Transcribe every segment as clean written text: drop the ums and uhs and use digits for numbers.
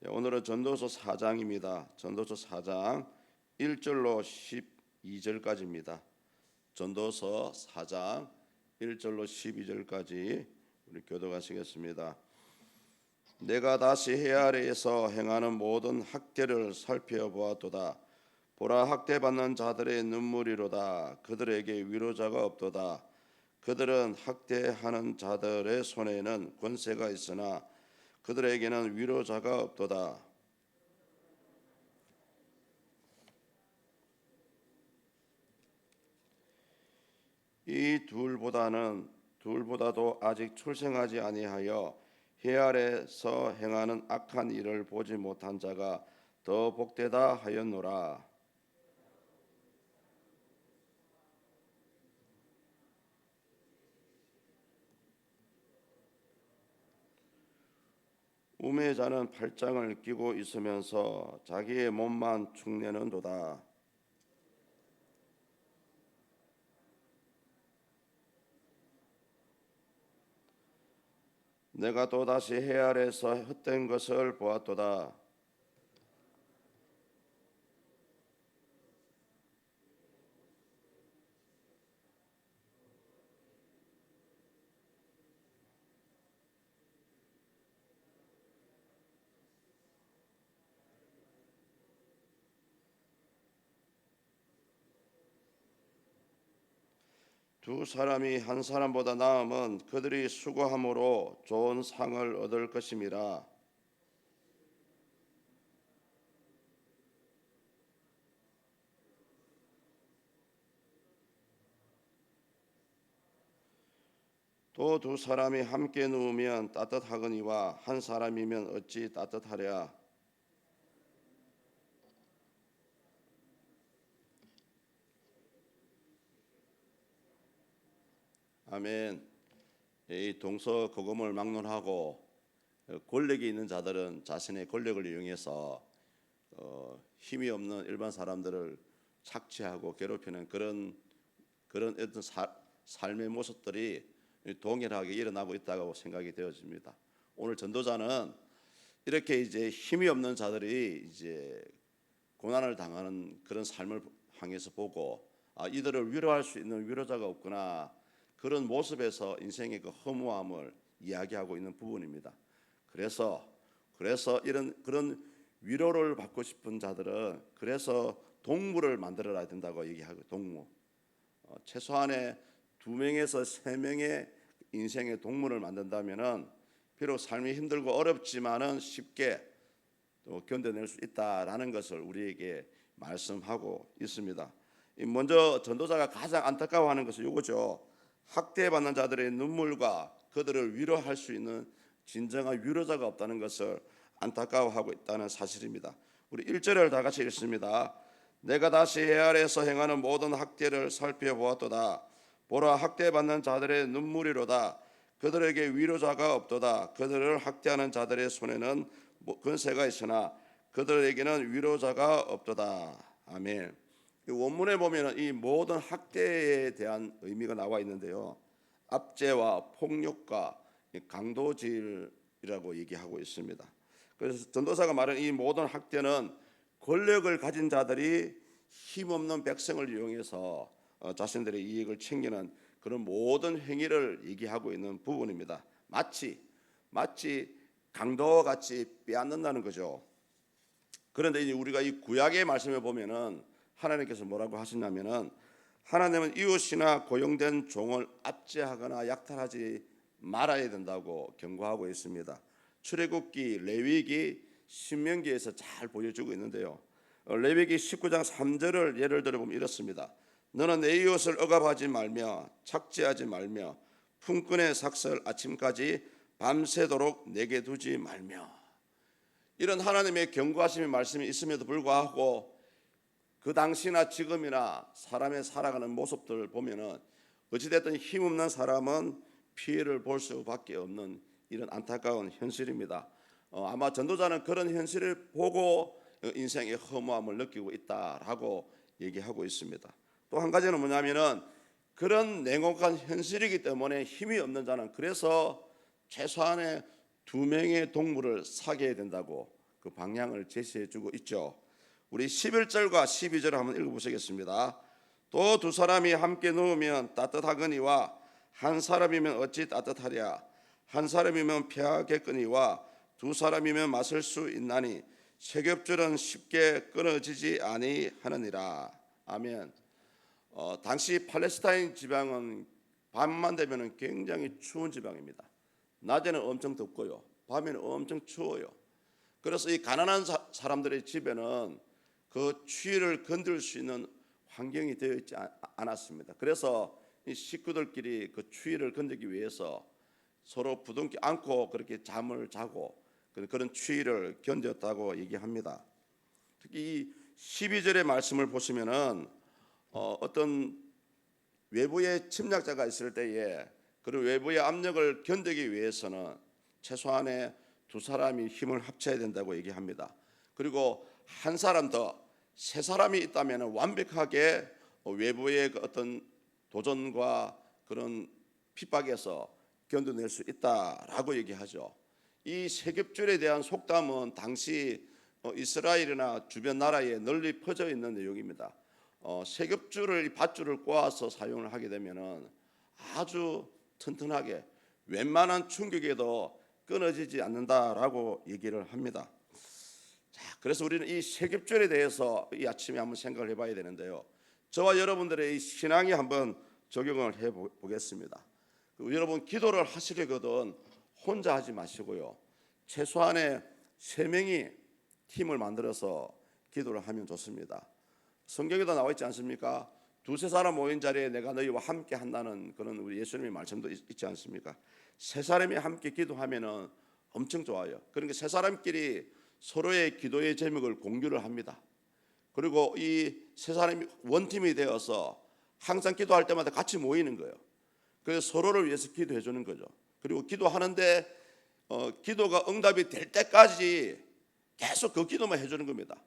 오늘은 전도서 4장입니다. 전도서 4장 1절로 12절까지입니다. 전도서 4장 1절로 12절까지 우리 교독하시겠습니다. 내가 다시 해 아래에서 행하는 모든 학대를 살펴보았도다. 보라, 학대받는 자들의 눈물이로다. 그들에게 위로자가 없도다. 그들은 학대하는 자들의 손에는 권세가 있으나 그들에게는 위로자가 없도다. 이 둘보다도 아직 출생하지 아니하여 해 아래서 행하는 악한 일을 보지 못한 자가 더 복되다 하였노라. 우매자는 팔짱을 끼고 있으면서 자기의 몸만 축내는도다. 내가 또다시 해 아래서 헛된 것을 보았도다. 두 사람이 한 사람보다 나음은 그들이 수고함으로 좋은 상을 얻을 것임이라. 또 두 사람이 함께 누우면 따뜻하거니와 한 사람이면 어찌 따뜻하랴. 아멘. 이 동서고금을 막론하고 권력이 있는 자들은 자신의 권력을 이용해서 힘이 없는 일반 사람들을 착취하고 괴롭히는 그런 어떤 삶의 모습들이 동일하게 일어나고 있다고 생각이 되어집니다. 오늘 전도자는 이렇게 이제 힘이 없는 자들이 이제 고난을 당하는 그런 삶을 향해서 보고 이들을 위로할 수 있는 위로자가 없구나, 그런 모습에서 인생의 그 허무함을 이야기하고 있는 부분입니다. 그래서 그런 위로를 받고 싶은 자들은 그래서 동물을 만들어야 된다고 얘기하고, 동물 최소한의 2명에서 3명의 인생의 동물을 만든다면은 비록 삶이 힘들고 어렵지만은 쉽게 또 견뎌낼 수 있다라는 것을 우리에게 말씀하고 있습니다. 먼저 전도자가 가장 안타까워하는 것은 이거죠. 학대받는 자들의 눈물과 그들을 위로할 수 있는 진정한 위로자가 없다는 것을 안타까워하고 있다는 사실입니다. 우리 1절을 다 같이 읽습니다. 내가 다시 해 아래에서 행하는 모든 학대를 살펴보았도다. 보라, 학대받는 자들의 눈물이로다. 그들에게 위로자가 없도다. 그들을 학대하는 자들의 손에는 권세가 있으나 그들에게는 위로자가 없도다. 아멘. 원문에 보면 이 모든 학대에 대한 의미가 나와 있는데요, 압제와 폭력과 강도질이라고 얘기하고 있습니다. 그래서 전도사가 말하는 이 모든 학대는 권력을 가진 자들이 힘없는 백성을 이용해서 자신들의 이익을 챙기는 그런 모든 행위를 얘기하고 있는 부분입니다. 마치 강도와 같이 빼앗는다는 거죠. 그런데 이제 우리가 이 구약의 말씀을 보면은 하나님께서 뭐라고 하시냐면은, 하나님은 이웃이나 고용된 종을 압제하거나 약탈하지 말아야 된다고 경고하고 있습니다. 출애굽기, 레위기, 신명기에서 잘 보여주고 있는데요, 레위기 19장 3절을 예를 들어 보면 이렇습니다. 너는 내 이웃을 억압하지 말며 착취하지 말며 품꾼의 삭설 아침까지 밤새도록 내게 두지 말며. 이런 하나님의 경고하심의 말씀이 있음에도 불구하고 그 당시나 지금이나 사람의 살아가는 모습들을 보면은 어찌됐든 힘없는 사람은 피해를 볼 수밖에 없는 이런 안타까운 현실입니다. 아마 전도자는 그런 현실을 보고 인생의 허무함을 느끼고 있다라고 얘기하고 있습니다. 또 한 가지는 뭐냐면은 그런 냉혹한 현실이기 때문에 힘이 없는 자는 그래서 최소한의 2명의 동물을 사귀어야 된다고, 그 방향을 제시해주고 있죠. 우리 11절과 12절 한번 읽어보시겠습니다. 또 두 사람이 함께 누우면 따뜻하거니와 한 사람이면 어찌 따뜻하랴. 한 사람이면 패하겠거니와 두 사람이면 마실 수 있나니 세겹줄은 쉽게 끊어지지 아니하느니라. 아멘. 당시 팔레스타인 지방은 밤만 되면 굉장히 추운 지방입니다. 낮에는 엄청 덥고요, 밤에는 엄청 추워요. 그래서 이 가난한 사람들의 집에는 그 추위를 건들 수 있는 환경이 되어 있지 않았습니다. 그래서 이 식구들끼리 그 추위를 건들기 위해서 서로 부둥켜 안고 그렇게 잠을 자고 그런 추위를 견뎠다고 얘기합니다. 특히 이 12절의 말씀을 보시면은 어떤 외부의 침략자가 있을 때에 그런 외부의 압력을 견디기 위해서는 최소한의 두 사람이 힘을 합쳐야 된다고 얘기합니다. 그리고 한 사람 더, 세 사람이 있다면 완벽하게 외부의 그 어떤 도전과 그런 핍박에서 견뎌낼 수 있다라고 얘기하죠. 이 세겹줄에 대한 속담은 당시 이스라엘이나 주변 나라에 널리 퍼져 있는 내용입니다. 세겹줄을 밧줄을 꼬아서 사용을 하게 되면은 아주 튼튼하게 웬만한 충격에도 끊어지지 않는다라고 얘기를 합니다. 자, 그래서 우리는 이 세겹줄에 대해서 이 아침에 한번 생각을 해봐야 되는데요. 저와 여러분들의 이 신앙이 한번 적용을 해보겠습니다. 여러분 기도를 하시려거든 혼자 하지 마시고요. 최소한의 3명이 팀을 만들어서 기도를 하면 좋습니다. 성경에도 나와 있지 않습니까? 두세 사람 모인 자리에 내가 너희와 함께 한다는 그런 우리 예수님의 말씀도 있지 않습니까? 세 사람이 함께 기도하면은 엄청 좋아요. 그러니까 세 사람끼리 서로의 기도의 제목을 공유를 합니다. 그리고 이 세 사람이 원팀이 되어서 항상 기도할 때마다 같이 모이는 거예요. 그래서 서로를 위해서 기도해 주는 거죠. 그리고 기도하는데 기도가 응답이 될 때까지 계속 그 기도만 해주는 겁니다.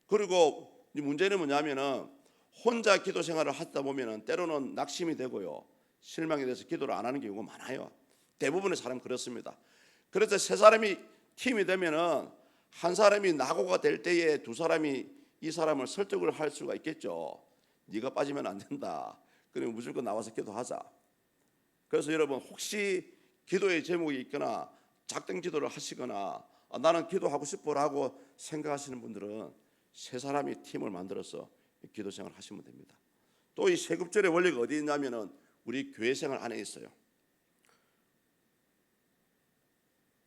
그리고 문제는 뭐냐면은 혼자 기도 생활을 하다 보면은 때로는 낙심이 되고요, 실망이 돼서 기도를 안 하는 경우가 많아요. 대부분의 사람은 그렇습니다. 그래서 세 사람이 팀이 되면은 한 사람이 낙오가 될 때에 두 사람이 이 사람을 설득을 할 수가 있겠죠. 네가 빠지면 안 된다. 그러면 무조건 나와서 기도하자. 그래서 여러분 혹시 기도의 제목이 있거나 작정 기도를 하시거나 나는 기도하고 싶어라고 생각하시는 분들은 세 사람이 팀을 만들어서 기도 생활을 하시면 됩니다. 또 이 세급절의 원리가 어디 있냐면은 우리 교회 생활 안에 있어요.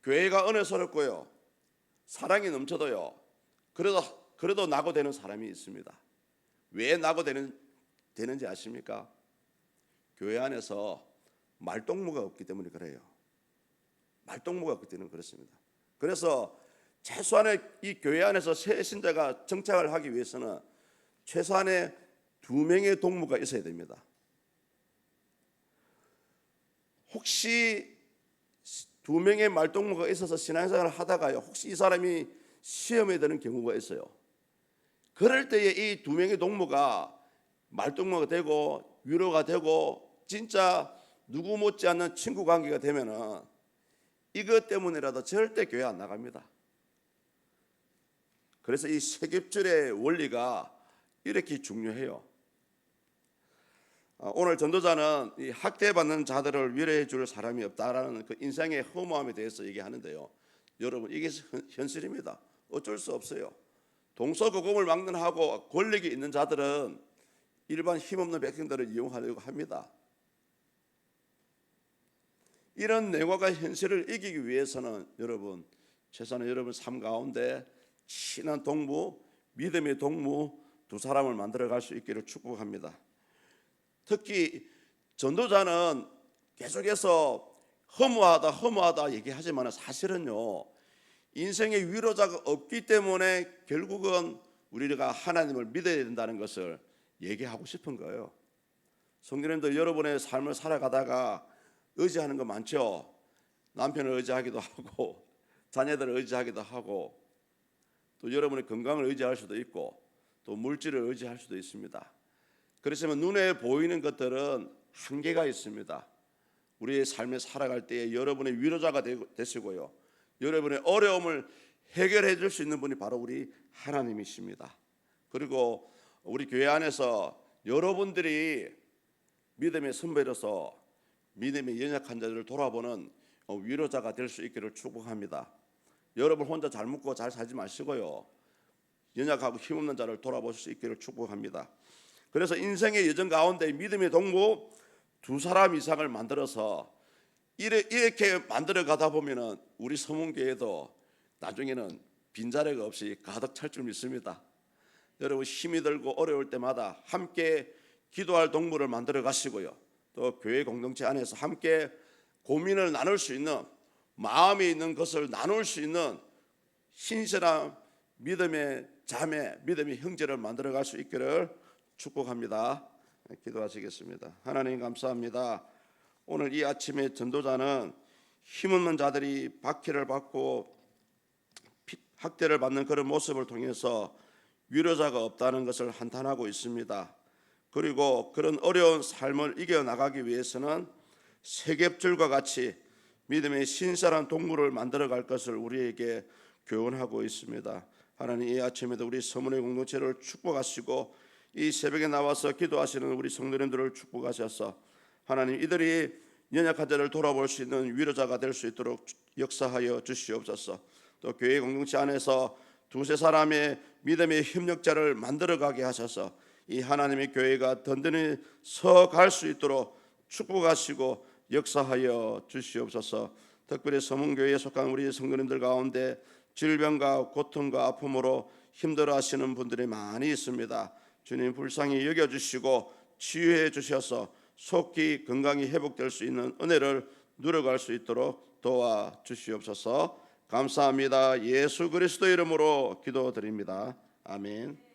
교회가 은혜스럽고요, 사랑이 넘쳐도요, 그래도 낙오되는 사람이 있습니다. 왜 낙오되는지 아십니까? 교회 안에서 말동무가 없기 때문에 그래요. 말동무가 없기 때문에 그렇습니다. 그래서 최소한의 이 교회 안에서 새 신자가 정착을 하기 위해서는 최소한의 2명의 동무가 있어야 됩니다. 혹시 2명의 말동무가 있어서 신앙생활을 하다가요, 혹시 이 사람이 시험에 드는 경우가 있어요. 그럴 때에 이 2명의 동무가 말동무가 되고 위로가 되고 진짜 누구 못지않는 친구 관계가 되면은 이것 때문이라도 절대 교회 안 나갑니다. 그래서 이 세겹줄의 원리가 이렇게 중요해요. 오늘 전도자는 이 학대받는 자들을 위로해 줄 사람이 없다라는 그 인생의 허무함에 대해서 얘기하는데요. 여러분 이게 현실입니다. 어쩔 수 없어요. 동서고금을 막론하고 권력이 있는 자들은 일반 힘없는 백성들을 이용하려고 합니다. 이런 냉혹한 현실을 이기기 위해서는 여러분 최소한 여러분 삶 가운데 친한 동무, 믿음의 동무 두 사람을 만들어갈 수 있기를 축복합니다. 특히 전도자는 계속해서 허무하다 얘기하지만 사실은요, 인생의 위로자가 없기 때문에 결국은 우리가 하나님을 믿어야 된다는 것을 얘기하고 싶은 거예요. 성도님들, 여러분의 삶을 살아가다가 의지하는 거 많죠. 남편을 의지하기도 하고 자녀들을 의지하기도 하고 또 여러분의 건강을 의지할 수도 있고 또 물질을 의지할 수도 있습니다. 그렇지만 눈에 보이는 것들은 한계가 있습니다. 우리의 삶에 살아갈 때에 여러분의 위로자가 되시고요, 여러분의 어려움을 해결해 줄 수 있는 분이 바로 우리 하나님이십니다. 그리고 우리 교회 안에서 여러분들이 믿음의 선배로서 믿음의 연약한 자들을 돌아보는 위로자가 될 수 있기를 축복합니다. 여러분 혼자 잘 묵고 잘 살지 마시고요, 연약하고 힘없는 자를 돌아볼 수 있기를 축복합니다. 그래서 인생의 여정 가운데 믿음의 동무 두 사람 이상을 만들어서 이렇게 만들어 가다 보면은 우리 서문교회도 나중에는 빈자리가 없이 가득 찰 줄 믿습니다. 여러분 힘이 들고 어려울 때마다 함께 기도할 동무를 만들어 가시고요, 또 교회 공동체 안에서 함께 고민을 나눌 수 있는, 마음에 있는 것을 나눌 수 있는 신실한 믿음의 자매, 믿음의 형제를 만들어 갈 수 있기를 축복합니다. 기도하시겠습니다. 하나님 감사합니다. 오늘 이 아침에 전도자는 힘없는 자들이 박해를 받고 학대를 받는 그런 모습을 통해서 위로자가 없다는 것을 한탄하고 있습니다. 그리고 그런 어려운 삶을 이겨나가기 위해서는 세귑줄과 같이 믿음의 신실한 동물을 만들어갈 것을 우리에게 교훈하고 있습니다. 하나님 이 아침에도 우리 서문의 공동체를 축복하시고 이 새벽에 나와서 기도하시는 우리 성도님들을 축복하셔서 하나님 이들이 연약한 자를 돌아볼 수 있는 위로자가 될 수 있도록 역사하여 주시옵소서. 또 교회 공동체 안에서 두세 사람의 믿음의 협력자를 만들어가게 하셔서 이 하나님의 교회가 든든히 서갈 수 있도록 축복하시고 역사하여 주시옵소서. 특별히 서문교회에 속한 우리 성도님들 가운데 질병과 고통과 아픔으로 힘들어하시는 분들이 많이 있습니다. 주님 불쌍히 여겨주시고 치유해 주셔서 속히 건강이 회복될 수 있는 은혜를 누려갈 수 있도록 도와주시옵소서. 감사합니다. 예수 그리스도 이름으로 기도드립니다. 아멘.